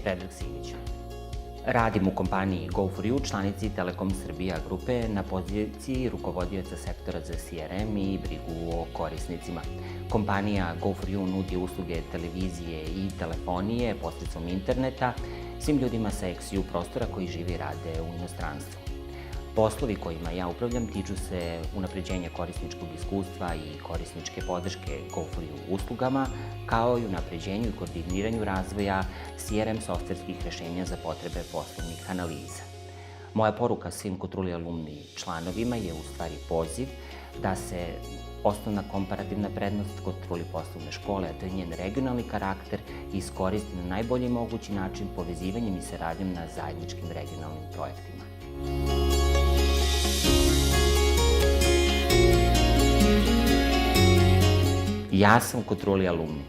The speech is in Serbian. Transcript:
Predrag Simić. Radim u kompaniji Go4U, članici Telekom Srbija grupe, na poziciji rukovodioca sektora za CRM i brigu o korisnicima. Kompanija Go4U nudi usluge televizije i telefonije posredstvom interneta svim ljudima sa ex-EU prostora koji žive i rade u inostranstvu. Poslovi kojima ja upravljam tiču se unapređenja korisničkog iskustva i korisničke podrške Go4U uslugama, kao i unapređenju i koordiniranju razvoja CRM softverskih rešenja za potrebe poslovnih analiza. Moja poruka svim Cotruli alumni članovima je u stvari poziv da se osnovna komparativna prednost Cotruli poslovne škole, a to je njen regionalni karakter, iskoristi na najbolji mogući način povezivanjem i saradnjom na zajedničkim regionalnim projektima. Ja sam Cotruli alumni.